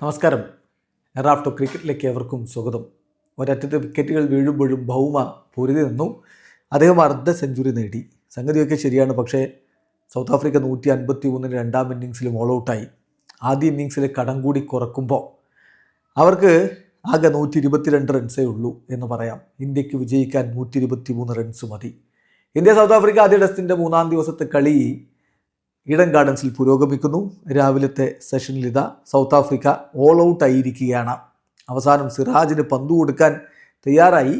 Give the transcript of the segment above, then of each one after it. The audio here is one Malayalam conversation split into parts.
നമസ്കാരം. റാഫ്റ്റോ ക്രിക്കറ്റിലേക്ക് ഏവർക്കും സ്വാഗതം. ഒരറ്റത്ത് വിക്കറ്റുകൾ വീഴുമ്പോഴും ഭൗമ പൊരുതി നിന്നു. അദ്ദേഹം അർദ്ധ സെഞ്ചുറി നേടി. സംഗതിയൊക്കെ ശരിയാണ്. പക്ഷേ സൗത്ത് ആഫ്രിക്ക 151 രണ്ടാം ഇന്നിങ്സിലും ഓൾ ഔട്ടായി. ആദ്യ ഇന്നിങ്സിലെ കടം കൂടി കുറക്കുമ്പോൾ അവർക്ക് ആകെ 122 റൺസേ ഉള്ളൂ എന്ന് പറയാം. ഇന്ത്യക്ക് വിജയിക്കാൻ 123 റൺസ് മതി. ഇന്ത്യ സൗത്ത് ആഫ്രിക്ക ആദ്യ ടെസ്റ്റിൻ്റെ 3-ാം ദിവസത്തെ കളി ഈഡൻ ഗാർഡൻസിൽ പുരോഗമിക്കുന്നു. രാവിലത്തെ സെഷനിൽ ഇതാ സൗത്ത് ആഫ്രിക്ക ഓൾ ഔട്ട് ആയിരിക്കുകയാണ്. അവസാനം സിറാജിന് പന്ത് കൊടുക്കാൻ തയ്യാറായി.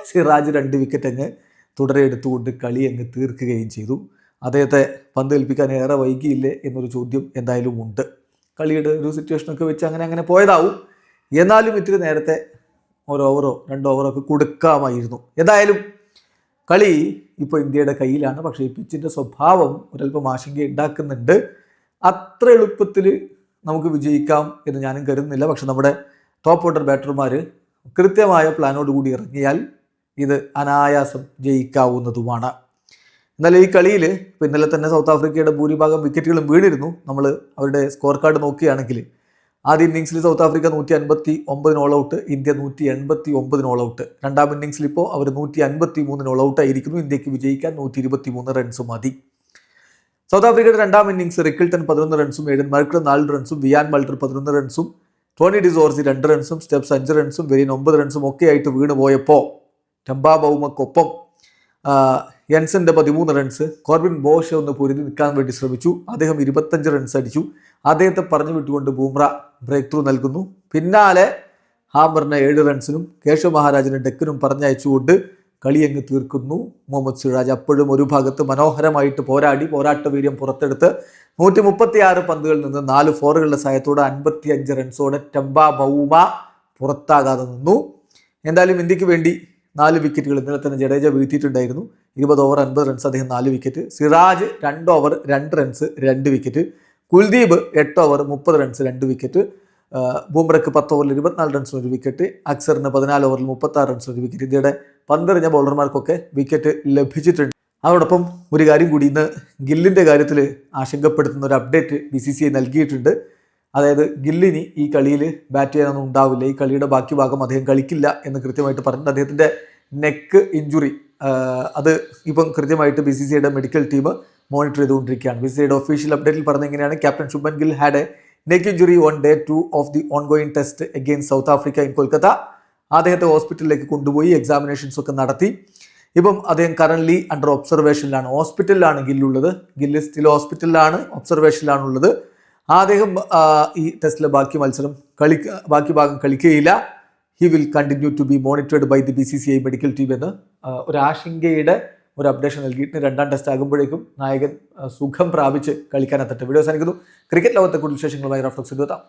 സിറാജ് 2 വിക്കറ്റ് അങ്ങ് തുടരെ എടുത്തുകൊണ്ട് കളി അങ്ങ് തീർക്കുകയും ചെയ്തു. അദ്ദേഹത്തെ പന്ത് ഏൽപ്പിക്കാൻ ഏറെ വൈകിയില്ലേ എന്നൊരു ചോദ്യം എന്തായാലും ഉണ്ട്. കളിയുടെ ഒരു സിറ്റുവേഷനൊക്കെ വെച്ച് അങ്ങനെ പോയതാവും. എന്നാലും ഇത്തിരി നേരത്തെ 1 ഓവറോ 2 ഓവറൊക്കെ കൊടുക്കാമായിരുന്നു. എന്തായാലും കളി ഇപ്പോൾ ഇന്ത്യയുടെ കയ്യിലാണ്. പക്ഷേ ഈ പിച്ചിൻ്റെ സ്വഭാവം ഒരല്പം ആശങ്ക ഉണ്ടാക്കുന്നുണ്ട്. അത്ര എളുപ്പത്തിൽ നമുക്ക് വിജയിക്കാം എന്ന് ഞാനും കരുതുന്നില്ല. പക്ഷെ നമ്മുടെ ടോപ്പ് ഓർഡർ ബാറ്റർമാർ കൃത്യമായ പ്ലാനോട് കൂടി ഇറങ്ങിയാൽ ഇത് അനായാസം ജയിക്കാവുന്നതുമാണ്. എന്നാൽ ഈ കളിയിൽ ഇപ്പോൾ ഇന്നലെ തന്നെ സൗത്ത് ആഫ്രിക്കയുടെ ഭൂരിഭാഗം വിക്കറ്റുകളും വീണിരുന്നു. നമ്മൾ അവരുടെ സ്കോർ കാർഡ് നോക്കുകയാണെങ്കിൽ ആദ്യ ഇന്നിങ്സിൽ south Africa 159 all out, India 189 all out. രണ്ടാം ഇന്നിങ്സിൽ ഇപ്പോൾ അവർ 153 ഓൾ ഔട്ട് ആയിരിക്കുന്നു. ഇന്ത്യക്ക് വിജയിക്കാൻ 123 റൺസ് മതി. സൗത്ത് ആഫ്രിക്കയുടെ രണ്ടാം ഇന്നിങ്സ് റിക്കിൾട്ടൺ 11 റൺസും, എയ്ഡൻ മാർക്രം 4 റൺസും, വിയാൻ മൾട്ടർ 11 റൺസും, ടോണി ഡിസോർസി 2 റൺസും, സ്റ്റെപ്സ് 5 റൺസും, വെരിൻ 9 റൺസും ഒക്കെ ആയിട്ട് വീണ് പോയപ്പോൾ ടെമ്പാ ബൗമക്കൊപ്പം യൻസന്റെ 13 റൺസ്, കോർബിൻ ബോഷ് ഒന്ന് പൊരുതി നിൽക്കാൻ വേണ്ടി ശ്രമിച്ചു. അദ്ദേഹം 25 റൺസ് അടിച്ചു. അദ്ദേഹത്തെ പറഞ്ഞു വിട്ടുകൊണ്ട് ബൂംറ ബ്രേക്ക് ത്രൂ നൽകുന്നു. പിന്നാലെ ഹാമറിനെ 7 റൺസിനും കേശവ് മഹാരാജിനെ ഡെക്കിനും പറഞ്ഞയച്ചുകൊണ്ട് കളി അങ്ങ് തീർക്കുന്നു മുഹമ്മദ് സിറാജ്. അപ്പോഴും ഒരു ഭാഗത്ത് മനോഹരമായിട്ട് പോരാട്ട വീര്യം പുറത്തെടുത്ത് 136 പന്തുകളിൽ നിന്ന് 4 ഫോറുകളുടെ സഹായത്തോടെ 55 റൺസോടെ ടെമ്പാ ബൗമ പുറത്താകാതെ നിന്നു. എന്തായാലും ഇന്ത്യക്ക് വേണ്ടി 4 വിക്കറ്റുകൾ ഇന്നലെ തന്നെ ജഡേജ വീഴ്ത്തിയിട്ടുണ്ടായിരുന്നു. 20 ഓവർ 50 റൺസ്, അദ്ദേഹം 4 wicket. Siraj 2 over 2 runs 2 wicket. Kuldeep 8 over 30 runs 2 wicket. ബൂംറയ്ക്ക് 10 ഓവറിൽ 24 റൺസിന് 1 വിക്കറ്റ്. അക്സറിന് 14 ഓവറിൽ 36 റൺസിന് 1 വിക്കറ്റ്. ഇന്ത്യയുടെ പന്തെറിഞ്ഞ ബൗളർമാർക്കൊക്കെ വിക്കറ്റ് ലഭിച്ചിട്ടുണ്ട്. അതോടൊപ്പം ഒരു കാര്യം കൂടി, ഇന്ന് ഗില്ലിൻ്റെ കാര്യത്തിൽ ആശങ്കപ്പെടുത്തുന്ന ഒരു അപ്ഡേറ്റ് BCCI നൽകിയിട്ടുണ്ട്. അതായത് ഗില്ലിന് ഈ കളിയിൽ ബാറ്റ് ചെയ്യാനൊന്നും ഉണ്ടാവില്ല. ഈ കളിയുടെ ബാക്കി ഭാഗം അദ്ദേഹം കളിക്കില്ല എന്ന് കൃത്യമായിട്ട് പറഞ്ഞിട്ടുണ്ട്. അദ്ദേഹത്തിൻ്റെ നെക്ക് ഇഞ്ചുറി അത് ഇപ്പം കൃത്യമായിട്ട് BCCIയുടെ മെഡിക്കൽ ടീം മോണിറ്റർ ചെയ്തുകൊണ്ടിരിക്കുകയാണ്. BCCIയുടെ ഒഫീഷ്യൽ അപ്ഡേറ്റിൽ പറഞ്ഞ എങ്ങനെയാണ്: captain Shubman Gill had A neck injury on day 2 of the ongoing test against south Africa in Kolkata. അദ്ദേഹത്തെ ഹോസ്പിറ്റലിലേക്ക് കൊണ്ടുപോയി എക്സാമിനേഷൻസ് ഒക്കെ നടത്തി. ഇപ്പം അദ്ദേഹം കറൻ്റ്ലി അണ്ടർ ഒബ്സർവേഷനിലാണ്. ഹോസ്പിറ്റലിലാണ് ഗില്ലുള്ളത്. ഗില്ല് സ്റ്റിൽ ഹോസ്പിറ്റലിലാണ്, ഒബ്സർവേഷനിലാണുള്ളത്. അദ്ദേഹം ഈ ടെസ്റ്റിലെ ബാക്കി ഭാഗം കളിക്കുകയില്ല. He will continue to be monitored by the BCCI medical team എന്ന് ഒരു ആശങ്കയുടെ ഒരു അപ്ഡേഷൻ നൽകിയിട്ട് 2ാം ടെസ്റ്റ് ആകുമ്പോഴേക്കും നായകൻ സുഖം പ്രാപിച്ച് കളിക്കാനെത്തട്ടെ. വീഡിയോ അവസാനിക്കുന്നു. ക്രിക്കറ്റ് ലോകത്തെ കൂടുതൽ വിശേഷങ്ങളുമായി റാഫ്റ്റോ എത്താം.